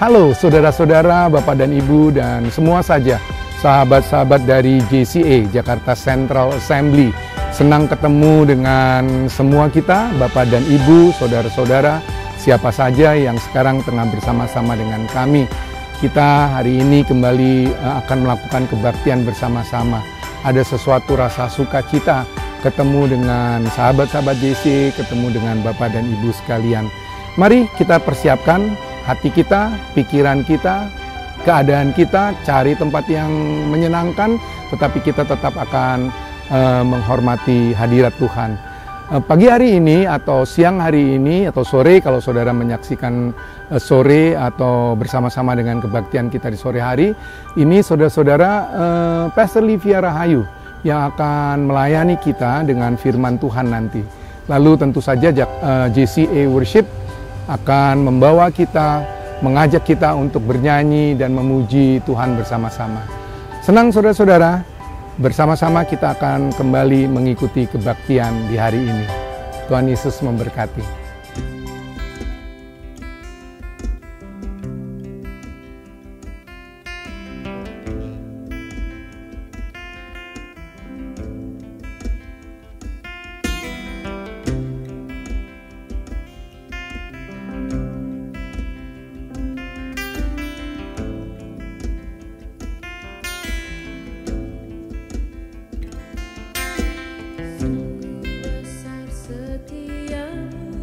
Halo saudara-saudara, Bapak dan Ibu, dan semua saja sahabat-sahabat dari JCA, Jakarta Central Assembly. Senang ketemu dengan semua kita, Bapak dan Ibu, saudara-saudara, siapa saja yang sekarang tengah bersama-sama dengan kami. Kita hari ini kembali akan melakukan kebaktian bersama-sama. Ada sesuatu rasa sukacita ketemu dengan sahabat-sahabat JCA, ketemu dengan Bapak dan Ibu sekalian. Mari kita persiapkan hati kita, pikiran kita, keadaan kita, cari tempat yang menyenangkan, tetapi kita tetap akan menghormati hadirat Tuhan. Pagi hari ini atau siang hari ini atau sore, kalau saudara menyaksikan sore atau bersama-sama dengan kebaktian kita di sore hari, ini saudara-saudara Pastor Livia Rahayu yang akan melayani kita dengan firman Tuhan nanti. Lalu tentu saja JCA Worship akan membawa kita, mengajak kita untuk bernyanyi dan memuji Tuhan bersama-sama. Senang saudara-saudara, bersama-sama kita akan kembali mengikuti kebaktian di hari ini. Tuhan Yesus memberkati. Besar setiamu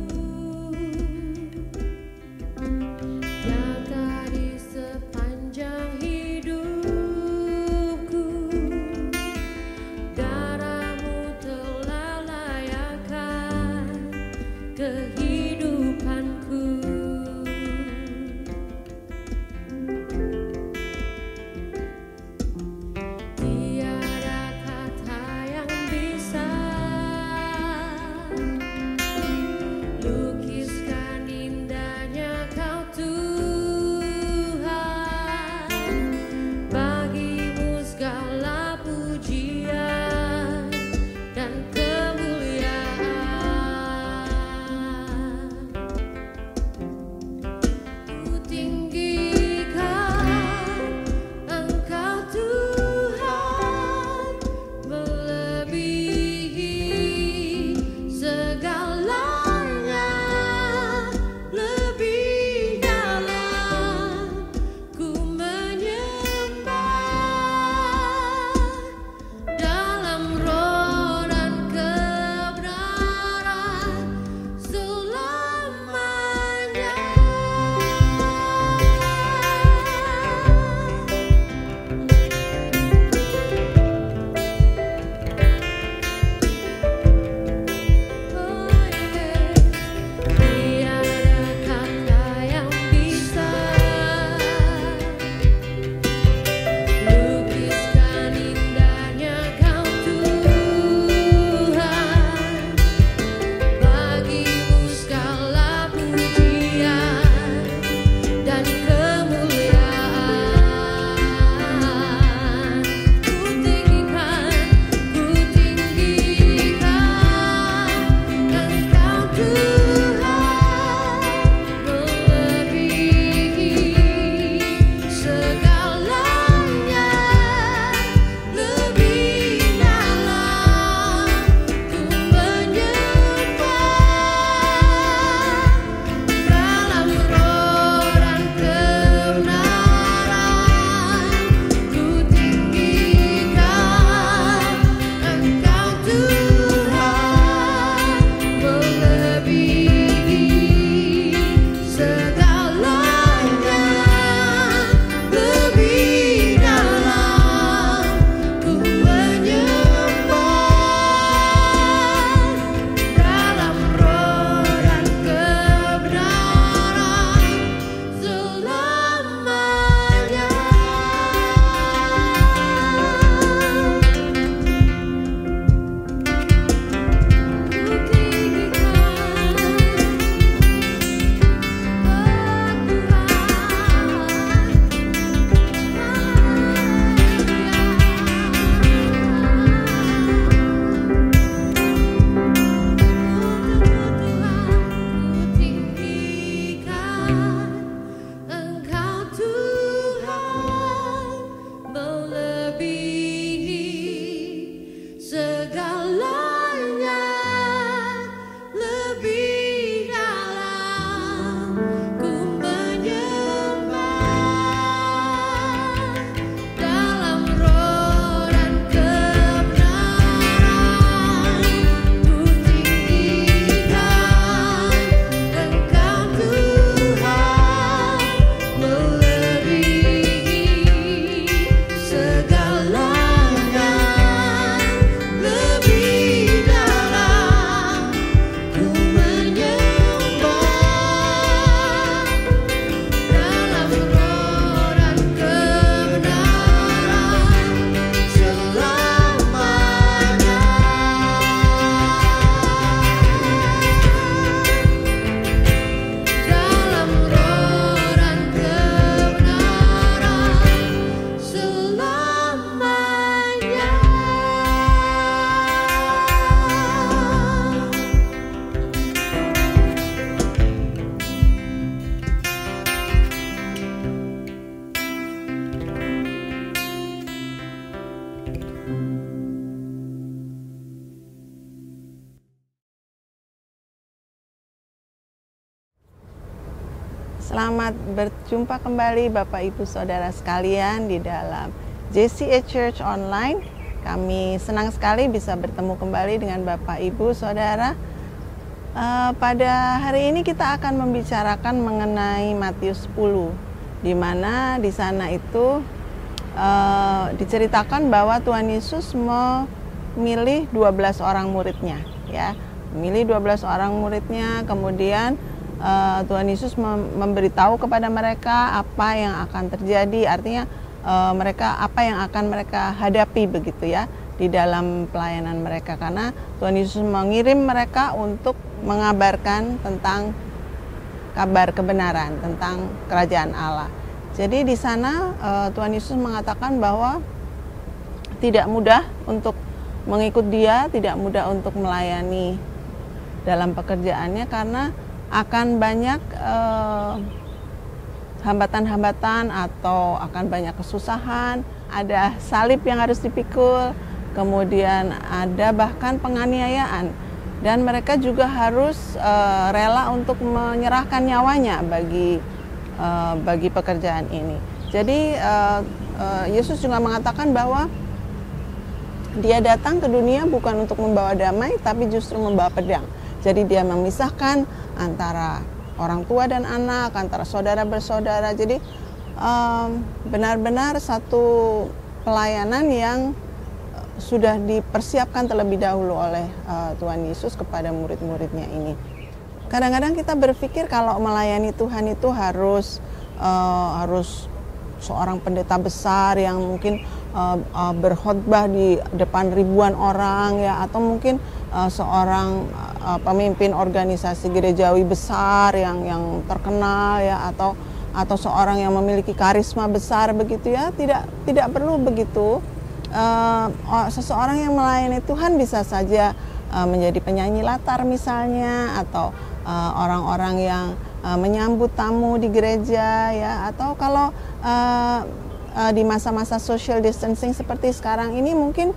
Selamat berjumpa kembali Bapak Ibu Saudara sekalian di dalam JCA Church Online. Kami senang sekali bisa bertemu kembali dengan Bapak Ibu Saudara. Pada hari ini kita akan membicarakan mengenai Matius 10, di mana di sana itu diceritakan bahwa Tuhan Yesus memilih 12 orang muridnya, ya, memilih 12 orang muridnya, kemudian Tuhan Yesus memberitahu kepada mereka apa yang akan terjadi, artinya mereka apa yang akan mereka hadapi begitu ya di dalam pelayanan mereka, karena Tuhan Yesus mengirim mereka untuk mengabarkan tentang kabar kebenaran tentang kerajaan Allah. Jadi di sana Tuhan Yesus mengatakan bahwa tidak mudah untuk mengikut Dia, tidak mudah untuk melayani dalam pekerjaannya karena akan banyak hambatan-hambatan atau akan banyak kesusahan, ada salib yang harus dipikul, kemudian ada bahkan penganiayaan, dan mereka juga harus rela untuk menyerahkan nyawanya bagi pekerjaan ini. Jadi Yesus juga mengatakan bahwa Dia datang ke dunia bukan untuk membawa damai, tapi justru membawa pedang. Jadi Dia memisahkan antara orang tua dan anak, antara saudara bersaudara. Jadi benar-benar satu pelayanan yang sudah dipersiapkan terlebih dahulu oleh Tuhan Yesus kepada murid-muridnya ini. Kadang-kadang kita berpikir kalau melayani Tuhan itu harus seorang pendeta besar yang mungkin berkhotbah di depan ribuan orang, ya, atau mungkin seorang pemimpin organisasi gerejawi besar yang terkenal, ya, atau seorang yang memiliki karisma besar begitu ya. Tidak perlu begitu. Seseorang yang melayani Tuhan bisa saja menjadi penyanyi latar misalnya, atau orang-orang yang menyambut tamu di gereja, ya, atau kalau di masa-masa social distancing seperti sekarang ini mungkin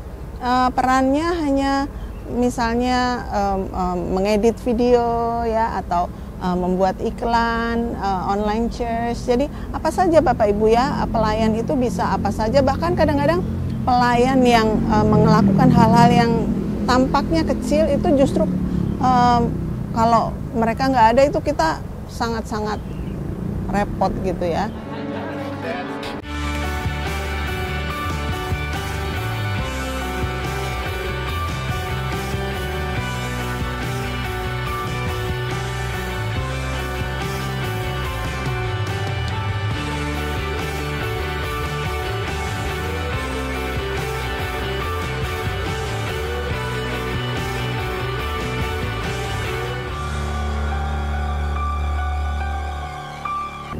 perannya hanya misalnya mengedit video, ya, atau membuat iklan, online church. Jadi apa saja Bapak Ibu ya, pelayan itu bisa apa saja, bahkan kadang-kadang pelayan yang melakukan hal-hal yang tampaknya kecil itu justru kalau mereka nggak ada itu kita sangat-sangat repot gitu ya.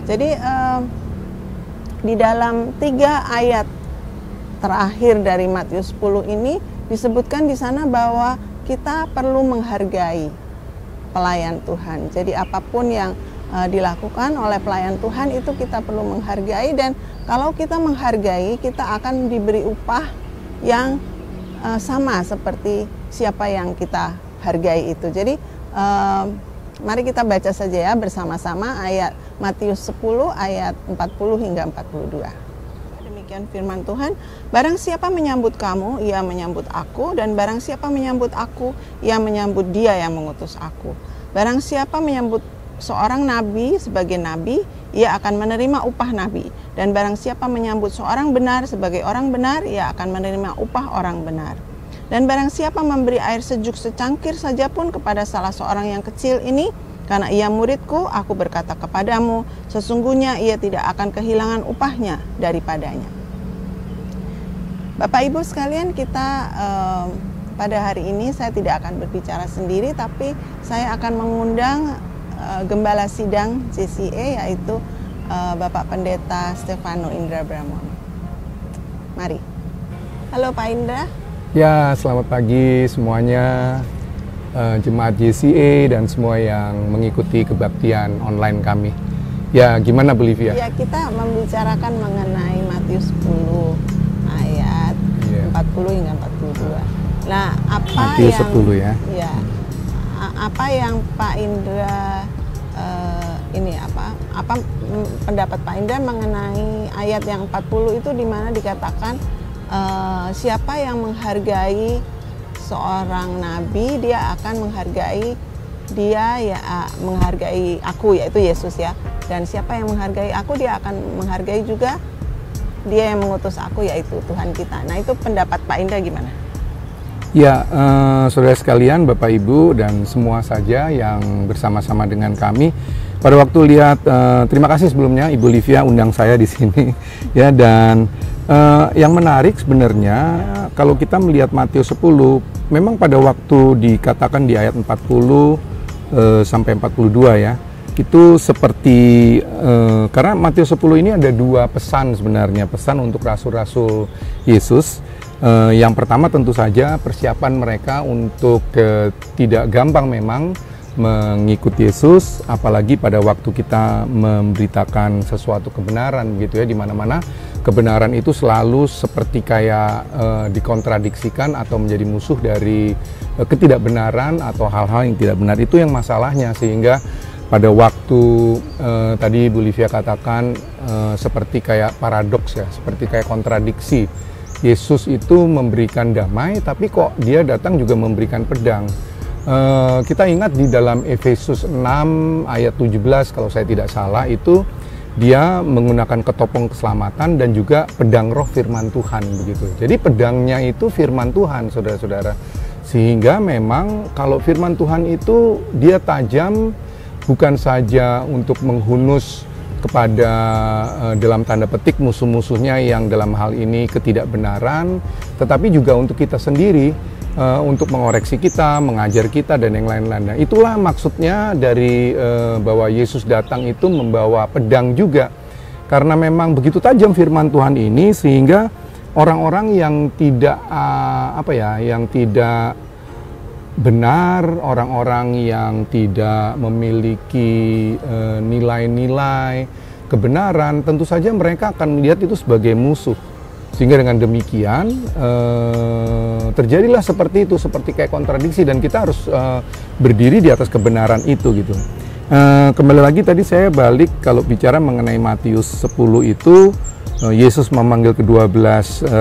Jadi di dalam 3 ayat terakhir dari Matius 10 ini disebutkan di sana bahwa kita perlu menghargai pelayan Tuhan. Jadi apapun yang dilakukan oleh pelayan Tuhan itu kita perlu menghargai, dan kalau kita menghargai kita akan diberi upah yang sama seperti siapa yang kita hargai itu. Jadi mari kita baca saja ya bersama-sama ayat Matius 10 ayat 40 hingga 42. Demikian firman Tuhan, barang siapa menyambut kamu, ia menyambut aku, dan barang siapa menyambut aku, ia menyambut Dia yang mengutus aku. Barang siapa menyambut seorang nabi sebagai nabi, ia akan menerima upah nabi, dan barang siapa menyambut seorang benar sebagai orang benar, ia akan menerima upah orang benar. Dan barang siapa memberi air sejuk secangkir saja pun kepada salah seorang yang kecil ini, karena ia muridku, aku berkata kepadamu, sesungguhnya ia tidak akan kehilangan upahnya daripadanya. Bapak Ibu sekalian, kita pada hari ini saya tidak akan berbicara sendiri, tapi saya akan mengundang Gembala Sidang JCA, yaitu Bapak Pendeta Stefano Indra Bramono. Mari. Halo Pak Indra. Ya, selamat pagi semuanya. Jemaat JCA dan semua yang mengikuti kebaktian online kami. Ya, gimana Bu Livia? Ya, kita membicarakan mengenai Matius 10 ayat 40 hingga 42. Nah, apa Matius yang 10 ya? Ya, apa yang Pak Indra ini pendapat Pak Indra mengenai ayat yang 40 itu, di mana dikatakan siapa yang menghargai seorang nabi, dia akan menghargai menghargai aku, yaitu Yesus ya. Dan siapa yang menghargai aku, dia akan menghargai juga dia yang mengutus aku, yaitu Tuhan kita. Nah, itu pendapat Pak Indra gimana? Ya, saudara sekalian, Bapak Ibu dan semua saja yang bersama-sama dengan kami. Pada waktu lihat, terima kasih sebelumnya Ibu Livia undang saya di sini. Ya, dan yang menarik sebenarnya kalau kita melihat Matius 10, memang pada waktu dikatakan di ayat 40 sampai 42 ya, itu seperti karena Matius 10 ini ada dua pesan sebenarnya, pesan untuk rasul-rasul Yesus. Yang pertama tentu saja persiapan mereka untuk tidak gampang memang mengikuti Yesus, apalagi pada waktu kita memberitakan sesuatu kebenaran gitu ya, di mana-mana kebenaran itu selalu seperti kayak dikontradiksikan atau menjadi musuh dari ketidakbenaran atau hal-hal yang tidak benar. Itu yang masalahnya, sehingga pada waktu tadi Bu Livia katakan seperti kayak paradoks ya, seperti kayak kontradiksi. Yesus itu memberikan damai, tapi kok dia datang juga memberikan pedang. Kita ingat di dalam Efesus 6 ayat 17 kalau saya tidak salah, itu dia menggunakan ketopong keselamatan dan juga pedang roh firman Tuhan begitu. Jadi pedangnya itu firman Tuhan, saudara-saudara. Sehingga memang kalau firman Tuhan itu dia tajam, bukan saja untuk menghunus kepada dalam tanda petik musuh-musuhnya yang dalam hal ini ketidakbenaran, tetapi juga untuk kita sendiri, untuk mengoreksi kita, mengajar kita, dan yang lain-lain. Nah, itulah maksudnya dari bahwa Yesus datang itu membawa pedang juga, karena memang begitu tajam firman Tuhan ini, sehingga orang-orang yang tidak yang tidak benar, orang-orang yang tidak memiliki nilai-nilai kebenaran, tentu saja mereka akan melihat itu sebagai musuh. Sehingga dengan demikian terjadilah seperti itu, seperti kayak kontradiksi, dan kita harus berdiri di atas kebenaran itu gitu. Kembali lagi tadi saya balik kalau bicara mengenai Matius 10 itu, Yesus memanggil ke-12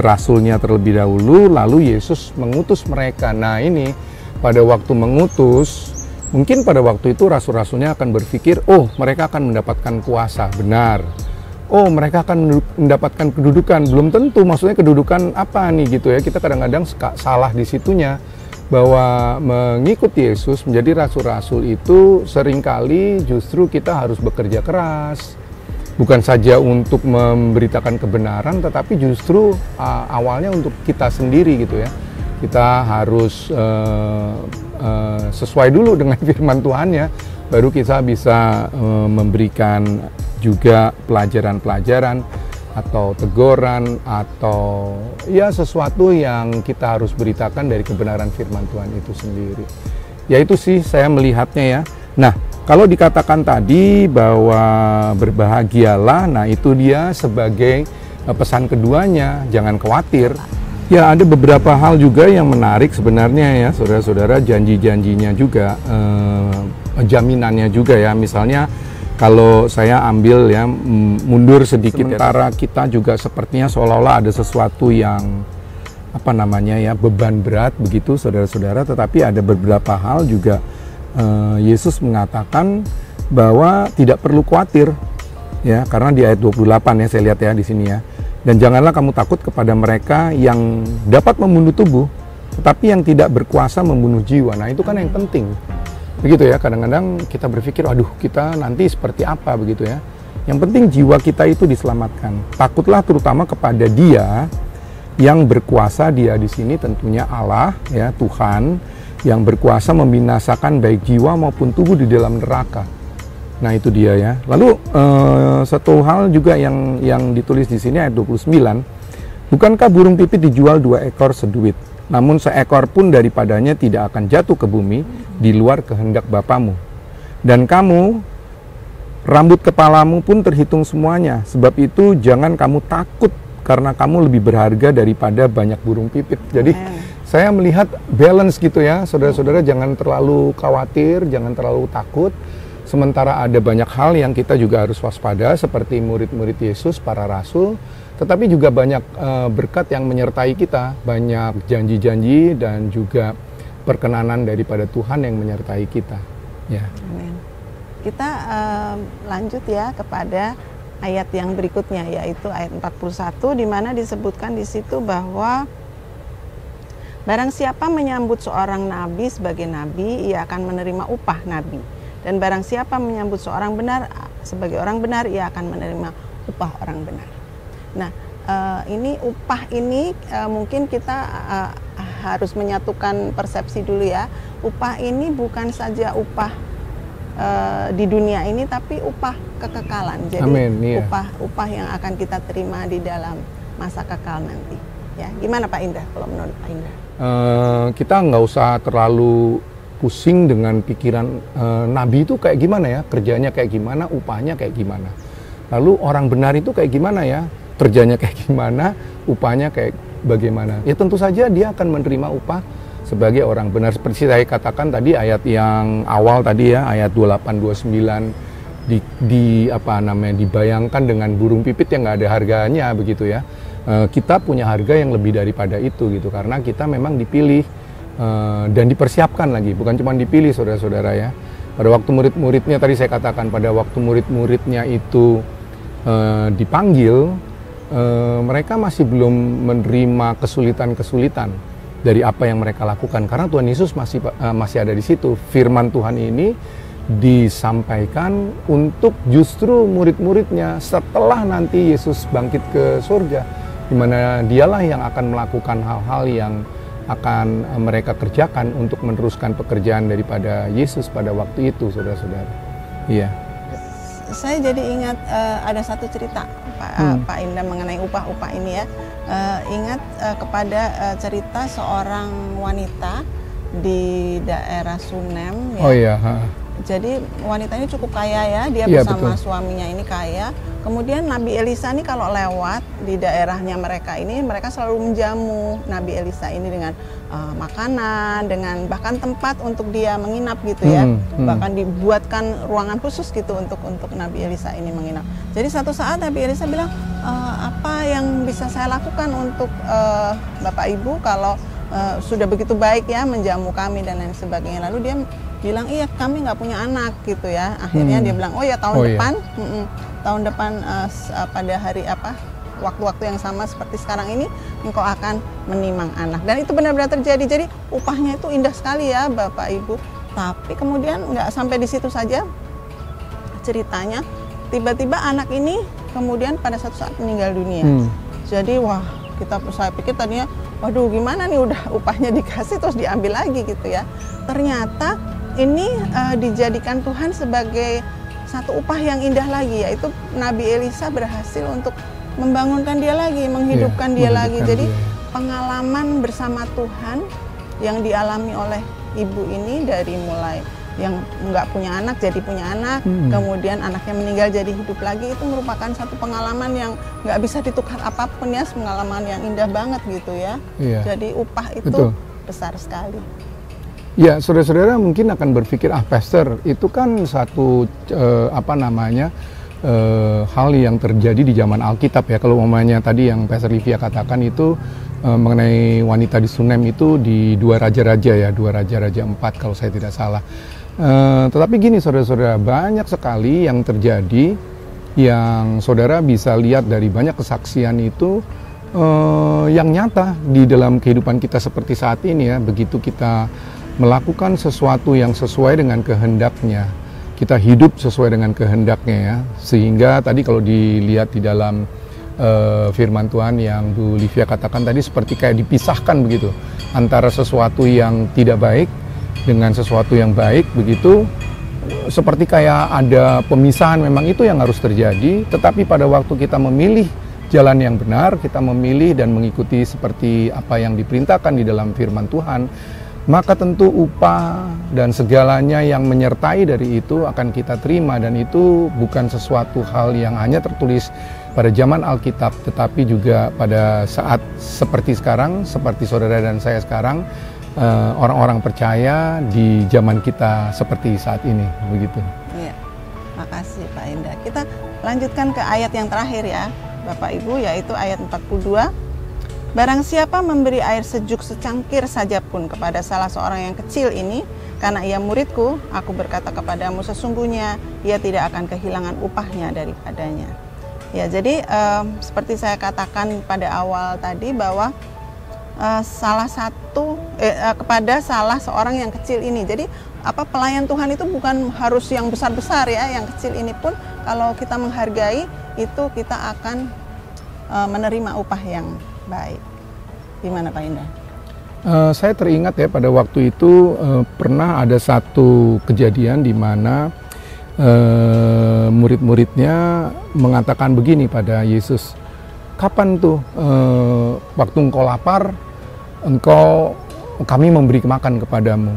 rasulnya terlebih dahulu, lalu Yesus mengutus mereka. Nah, ini pada waktu mengutus, mungkin pada waktu itu rasul-rasulnya akan berpikir, oh mereka akan mendapatkan kuasa, benar. Oh mereka akan mendapatkan kedudukan, belum tentu maksudnya kedudukan apa nih gitu ya. Kita kadang-kadang salah di situnya, bahwa mengikuti Yesus menjadi rasul-rasul itu seringkali justru kita harus bekerja keras. Bukan saja untuk memberitakan kebenaran, tetapi justru awalnya untuk kita sendiri gitu ya. Kita harus sesuai dulu dengan firman Tuhan ya, baru kita bisa memberikan juga pelajaran-pelajaran atau teguran atau ya sesuatu yang kita harus beritakan dari kebenaran firman Tuhan itu sendiri. Ya itu sih saya melihatnya ya. Nah, kalau dikatakan tadi bahwa berbahagialah, nah itu dia sebagai pesan keduanya, jangan khawatir. Ya, ada beberapa hal juga yang menarik sebenarnya ya, saudara-saudara, janji-janjinya juga, jaminannya juga ya. Misalnya kalau saya ambil ya, mundur sedikit, sementara kita juga sepertinya seolah-olah ada sesuatu yang beban berat begitu, saudara-saudara, tetapi ada beberapa hal juga Yesus mengatakan bahwa tidak perlu khawatir ya, karena di ayat 28 ya saya lihat ya di sini ya. Dan janganlah kamu takut kepada mereka yang dapat membunuh tubuh, tetapi yang tidak berkuasa membunuh jiwa. Nah itu kan yang penting. Begitu ya, kadang-kadang kita berpikir, aduh kita nanti seperti apa begitu ya. Yang penting jiwa kita itu diselamatkan. Takutlah terutama kepada Dia yang berkuasa, Dia di sini tentunya Allah ya, Tuhan yang berkuasa membinasakan baik jiwa maupun tubuh di dalam neraka. Nah itu dia ya. Lalu satu hal juga yang ditulis di sini ayat 29, bukankah burung pipit dijual 2 ekor seduit, namun seekor pun daripadanya tidak akan jatuh ke bumi di luar kehendak Bapamu. Dan kamu, rambut kepalamu pun terhitung semuanya, sebab itu jangan kamu takut, karena kamu lebih berharga daripada banyak burung pipit. Jadi saya melihat balance gitu ya, saudara-saudara, jangan terlalu khawatir, jangan terlalu takut. Sementara ada banyak hal yang kita juga harus waspada seperti murid-murid Yesus, para rasul, tetapi juga banyak berkat yang menyertai kita, banyak janji-janji dan juga perkenanan daripada Tuhan yang menyertai kita. Ya. Amin. Kita lanjut ya kepada ayat yang berikutnya, yaitu ayat 41, di mana disebutkan di situ bahwa barang siapa menyambut seorang nabi sebagai nabi, ia akan menerima upah nabi. Dan barang siapa menyambut seorang benar sebagai orang benar, ia akan menerima upah orang benar. Nah, ini upah ini mungkin kita harus menyatukan persepsi dulu ya. Upah ini bukan saja upah di dunia ini, tapi upah kekekalan. Jadi Amin, iya. upah yang akan kita terima di dalam masa kekal nanti. Ya, gimana Pak Indah kalau menurut Pak Indah? Kita nggak usah terlalu pusing dengan pikiran nabi itu kayak gimana ya, kerjanya kayak gimana, upahnya kayak gimana. Lalu orang benar itu kayak gimana ya, kerjanya kayak gimana, upahnya kayak bagaimana. Ya tentu saja dia akan menerima upah sebagai orang benar. Seperti saya katakan tadi ayat yang awal tadi ya, ayat 28-29 dibayangkan dengan burung pipit yang nggak ada harganya begitu ya. Kita punya harga yang lebih daripada itu gitu, karena kita memang dipilih dan dipersiapkan lagi, bukan cuma dipilih saudara-saudara ya. Pada waktu murid-muridnya tadi saya katakan, pada waktu murid-muridnya itu dipanggil, mereka masih belum menerima kesulitan-kesulitan dari apa yang mereka lakukan, karena Tuhan Yesus masih ada di situ. Firman Tuhan ini disampaikan untuk justru murid-muridnya setelah nanti Yesus bangkit ke surga, di mana dialah yang akan melakukan hal-hal yang akan mereka kerjakan untuk meneruskan pekerjaan daripada Yesus pada waktu itu, saudara-saudara. Iya. Saya jadi ingat ada satu cerita Pak Indah mengenai upah-upah ini ya. Ingat kepada cerita seorang wanita di daerah Sunem ya. Oh iya. Jadi wanita ini cukup kaya ya, dia bersama suaminya ini kaya. Kemudian Nabi Elisa ini kalau lewat di daerahnya mereka ini, mereka selalu menjamu Nabi Elisa ini dengan makanan, dengan bahkan tempat untuk dia menginap gitu ya. Bahkan dibuatkan ruangan khusus gitu untuk Nabi Elisa ini menginap. Jadi satu saat Nabi Elisa bilang, apa yang bisa saya lakukan untuk Bapak Ibu kalau sudah begitu baik ya menjamu kami dan lain sebagainya. Lalu dia bilang, iya kami nggak punya anak gitu ya. Akhirnya dia bilang, oh ya tahun depan, tahun depan pada hari apa, waktu-waktu yang sama seperti sekarang ini, engkau akan menimang anak. Dan itu benar-benar terjadi. Jadi upahnya itu indah sekali ya Bapak Ibu. Tapi kemudian nggak sampai di situ saja ceritanya. Tiba-tiba anak ini kemudian pada satu saat meninggal dunia. Jadi wah, saya pikir tadinya, waduh gimana nih, udah upahnya dikasih terus diambil lagi gitu ya. Ternyata ini dijadikan Tuhan sebagai satu upah yang indah lagi, yaitu Nabi Elisa berhasil untuk membangunkan dia lagi, menghidupkan dia lagi. Jadi pengalaman bersama Tuhan yang dialami oleh ibu ini, dari mulai yang nggak punya anak jadi punya anak, kemudian anaknya meninggal jadi hidup lagi, itu merupakan satu pengalaman yang nggak bisa ditukar apapun ya, pengalaman yang indah banget gitu ya. Jadi upah itu besar sekali. Ya, saudara-saudara mungkin akan berpikir, pastor, itu kan satu hal yang terjadi di zaman Alkitab ya. Kalau umpamanya tadi yang Pastor Livia katakan itu mengenai wanita di Sunem itu di 2 Raja-Raja ya, 2 Raja-Raja 4 kalau saya tidak salah. Tetapi gini saudara-saudara, banyak sekali yang terjadi yang saudara bisa lihat dari banyak kesaksian itu yang nyata di dalam kehidupan kita seperti saat ini ya. Begitu kita melakukan sesuatu yang sesuai dengan kehendaknya, kita hidup sesuai dengan kehendaknya ya, sehingga tadi kalau dilihat di dalam firman Tuhan yang Bu Livia katakan tadi, seperti kayak dipisahkan begitu antara sesuatu yang tidak baik dengan sesuatu yang baik begitu, seperti kayak ada pemisahan. Memang itu yang harus terjadi, tetapi pada waktu kita memilih jalan yang benar, kita memilih dan mengikuti seperti apa yang diperintahkan di dalam firman Tuhan, maka tentu upah dan segalanya yang menyertai dari itu akan kita terima. Dan itu bukan sesuatu hal yang hanya tertulis pada zaman Alkitab, tetapi juga pada saat seperti sekarang, seperti saudara dan saya sekarang, orang-orang percaya di zaman kita seperti saat ini, begitu. Iya. Makasih Pak Indra. Kita lanjutkan ke ayat yang terakhir ya Bapak Ibu, yaitu ayat 42. Barang siapa memberi air sejuk secangkir saja pun kepada salah seorang yang kecil ini, karena ia muridku, aku berkata kepadamu sesungguhnya ia tidak akan kehilangan upahnya daripadanya. Ya, jadi seperti saya katakan pada awal tadi bahwa kepada salah seorang yang kecil ini. Jadi pelayan Tuhan itu bukan harus yang besar-besar ya, yang kecil ini pun kalau kita menghargai itu kita akan menerima upah yang baik. Gimana Pak Indra? Saya teringat ya pada waktu itu pernah ada satu kejadian di mana murid-muridnya mengatakan begini pada Yesus, kapan tuh waktu engkau lapar, kami memberi makan kepadamu.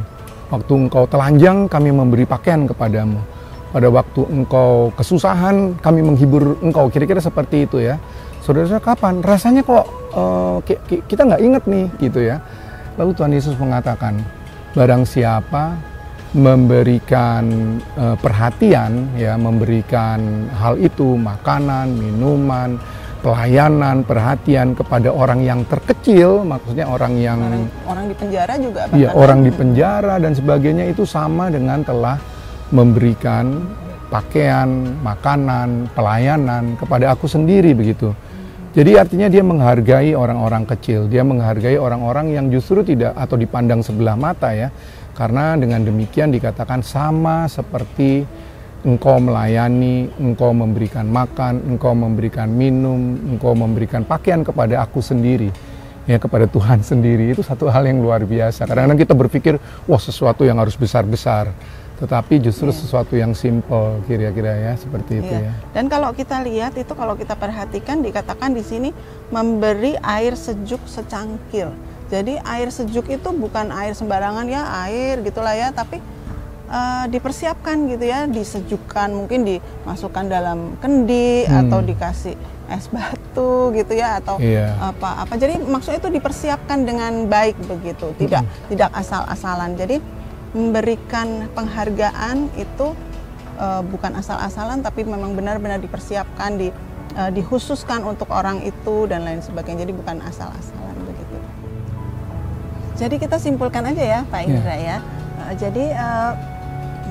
Waktu engkau telanjang, kami memberi pakaian kepadamu. Pada waktu engkau kesusahan, kami menghibur engkau. Kira-kira seperti itu ya. Saudara-saudara, kapan? Rasanya kok kita nggak ingat nih, gitu ya. Lalu Tuhan Yesus mengatakan, barang siapa memberikan perhatian, ya, memberikan hal itu, makanan, minuman, pelayanan, perhatian kepada orang yang terkecil, maksudnya orang yang orang di penjara juga, iya, orang di penjara dan sebagainya, itu sama dengan telah memberikan pakaian, makanan, pelayanan kepada aku sendiri, begitu. Jadi artinya dia menghargai orang-orang kecil, dia menghargai orang-orang yang justru tidak atau dipandang sebelah mata ya, karena dengan demikian dikatakan sama seperti engkau melayani, engkau memberikan makan, engkau memberikan minum, engkau memberikan pakaian kepada aku sendiri, ya, kepada Tuhan sendiri. Itu satu hal yang luar biasa. Kadang-kadang kita berpikir, wah, sesuatu yang harus besar-besar, tetapi justru sesuatu yang simple, kira-kira ya, seperti itu ya. Dan kalau kita lihat itu, kalau kita perhatikan dikatakan di sini memberi air sejuk secangkir. Jadi air sejuk itu bukan air sembarangan ya, air gitulah ya, tapi dipersiapkan gitu ya, disejukkan, mungkin dimasukkan dalam kendi atau dikasih es batu gitu ya, atau apa-apa. Jadi maksudnya itu dipersiapkan dengan baik begitu, tidak asal-asalan. Jadi memberikan penghargaan itu bukan asal-asalan, tapi memang benar-benar dipersiapkan, dikhususkan untuk orang itu dan lain sebagainya. Jadi bukan asal-asalan begitu. Jadi kita simpulkan aja ya Pak Indra ya. Jadi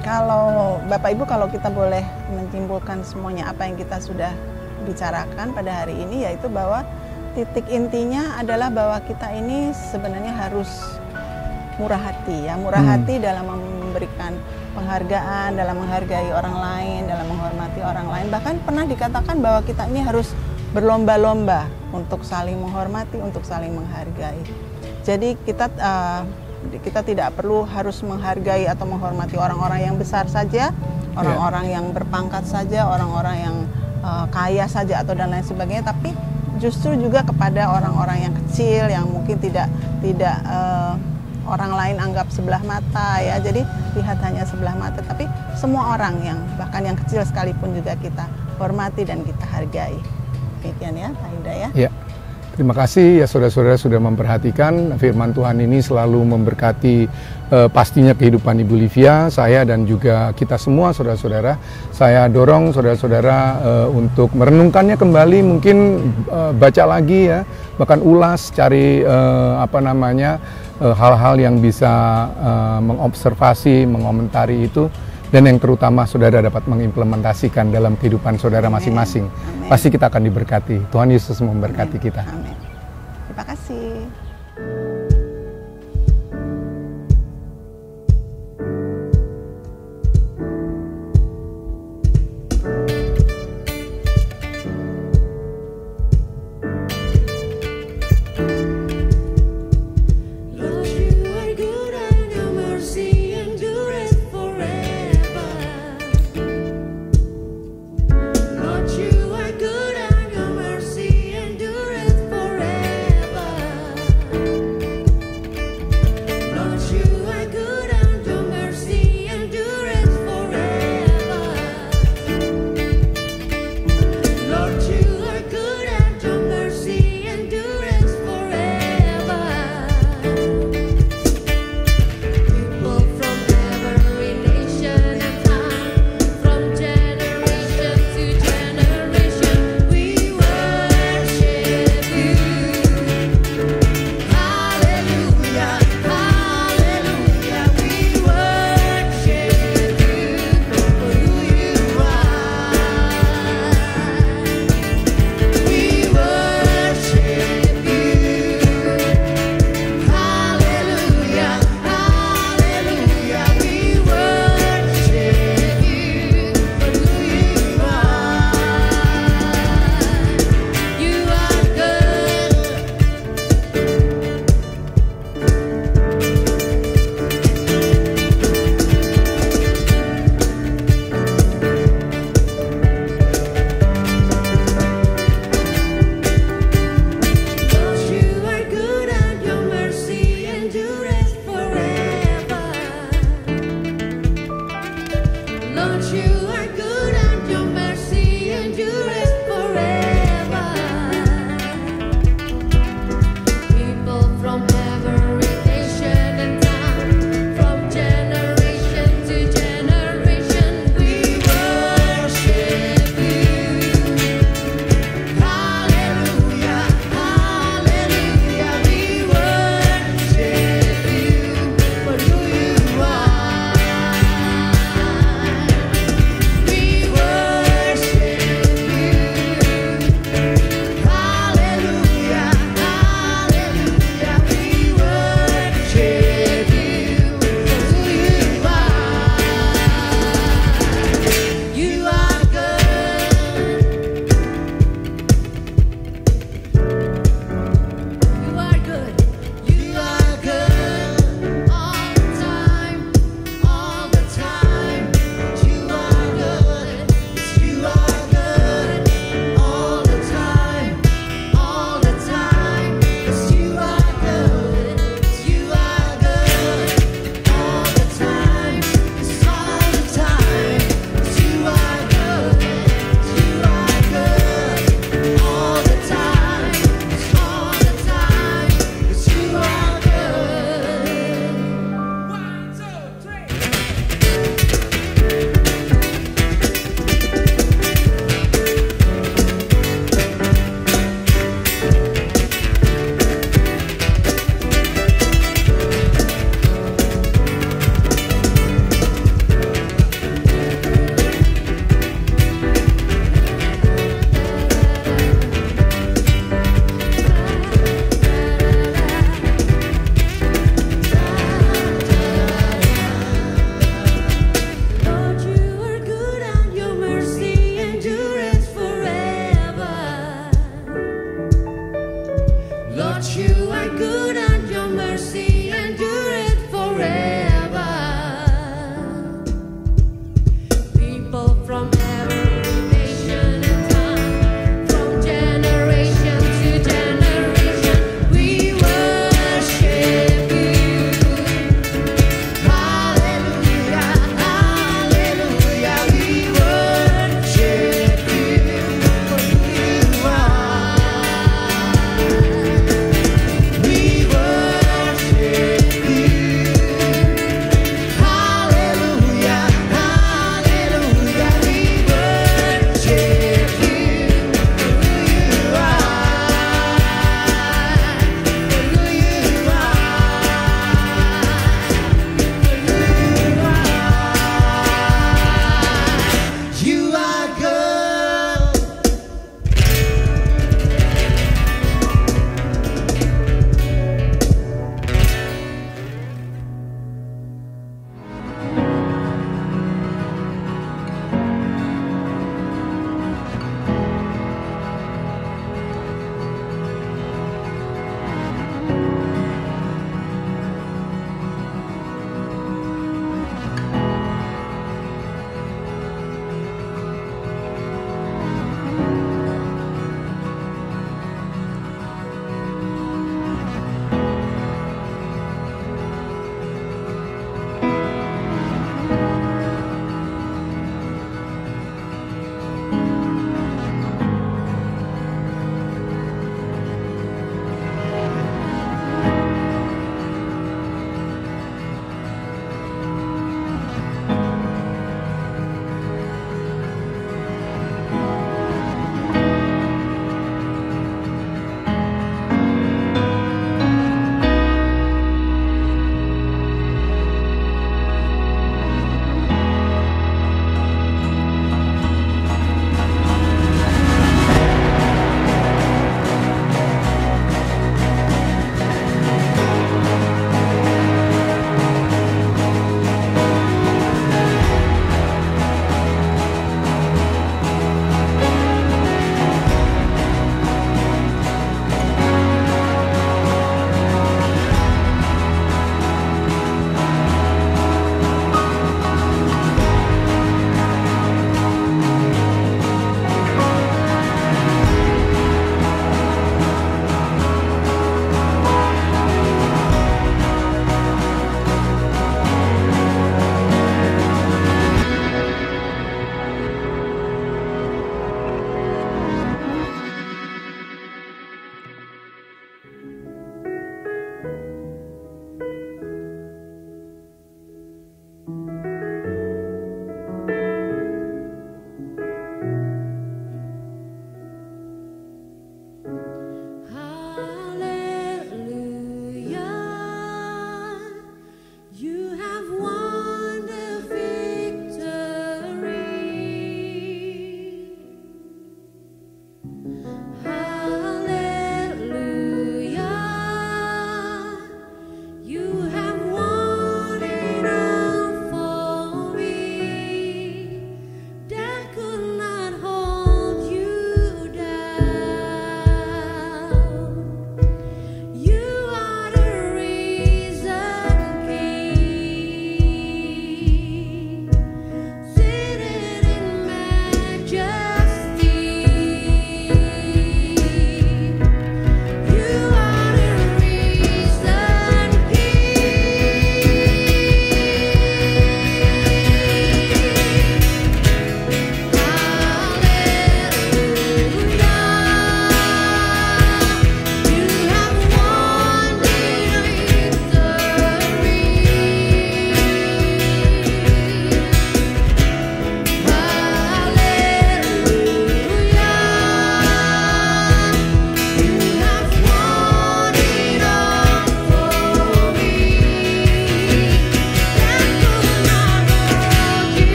kalau Bapak Ibu, kalau kita boleh menyimpulkan semuanya apa yang kita sudah bicarakan pada hari ini, yaitu bahwa titik intinya adalah bahwa kita ini sebenarnya harus murah hati ya, murah hati dalam memberikan penghargaan, dalam menghargai orang lain, dalam menghormati orang lain. Bahkan pernah dikatakan bahwa kita ini harus berlomba-lomba untuk saling menghormati, untuk saling menghargai. Jadi kita tidak perlu harus menghargai atau menghormati orang-orang yang besar saja, orang-orang yang berpangkat saja, orang-orang yang kaya saja atau dan lain sebagainya, tapi justru juga kepada orang-orang yang kecil yang mungkin tidak orang lain anggap sebelah mata ya. Jadi lihat hanya sebelah mata, tapi semua orang yang bahkan yang kecil sekalipun juga kita hormati dan kita hargai. Demikian ya Pak Indra ya. Ya. Terima kasih ya saudara-saudara sudah memperhatikan. Firman Tuhan ini selalu memberkati pastinya kehidupan Ibu Livia, saya dan juga kita semua saudara-saudara. Saya dorong saudara-saudara untuk merenungkannya kembali, mungkin baca lagi ya, bahkan ulas, cari hal-hal yang bisa mengobservasi, mengomentari itu. Dan yang terutama saudara dapat mengimplementasikan dalam kehidupan saudara masing-masing. Pasti kita akan diberkati. Tuhan Yesus memberkati kita. Amin. Terima kasih. Lord, you are good and your mercy endureth forever.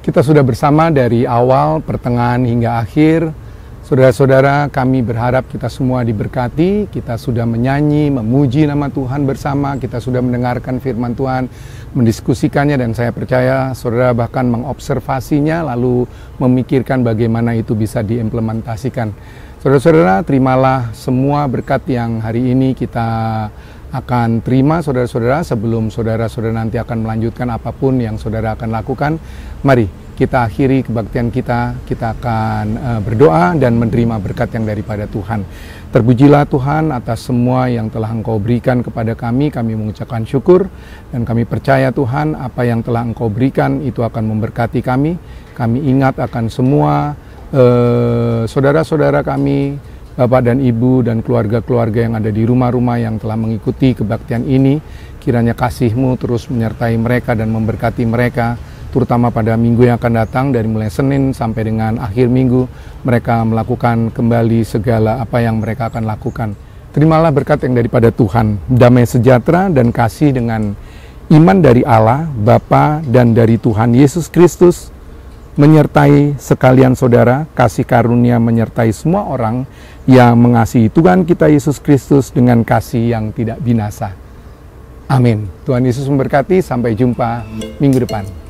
Kita sudah bersama dari awal, pertengahan hingga akhir. Saudara-saudara, kami berharap kita semua diberkati. Kita sudah menyanyi, memuji nama Tuhan bersama. Kita sudah mendengarkan firman Tuhan, mendiskusikannya, dan saya percaya saudara bahkan mengobservasinya lalu memikirkan bagaimana itu bisa diimplementasikan. Saudara-saudara, terimalah semua berkat yang hari ini kita akan terima, saudara-saudara. Sebelum saudara-saudara nanti akan melanjutkan apapun yang saudara akan lakukan, mari kita akhiri kebaktian kita akan berdoa dan menerima berkat yang daripada Tuhan. Terpujilah Tuhan atas semua yang telah Engkau berikan kepada kami mengucapkan syukur, dan kami percaya Tuhan apa yang telah Engkau berikan itu akan memberkati kami. Kami ingat akan semua saudara-saudara kami, Bapak dan Ibu dan keluarga-keluarga yang ada di rumah-rumah yang telah mengikuti kebaktian ini. Kiranya kasih-Mu terus menyertai mereka dan memberkati mereka, terutama pada minggu yang akan datang, dari mulai Senin sampai dengan akhir minggu, mereka melakukan kembali segala apa yang mereka akan lakukan. Terimalah berkat yang daripada Tuhan, damai sejahtera dan kasih dengan iman dari Allah, Bapa dan dari Tuhan Yesus Kristus, menyertai sekalian saudara, kasih karunia menyertai semua orang yang mengasihi Tuhan kita Yesus Kristus dengan kasih yang tidak binasa. Amin. Tuhan Yesus memberkati, sampai jumpa minggu depan.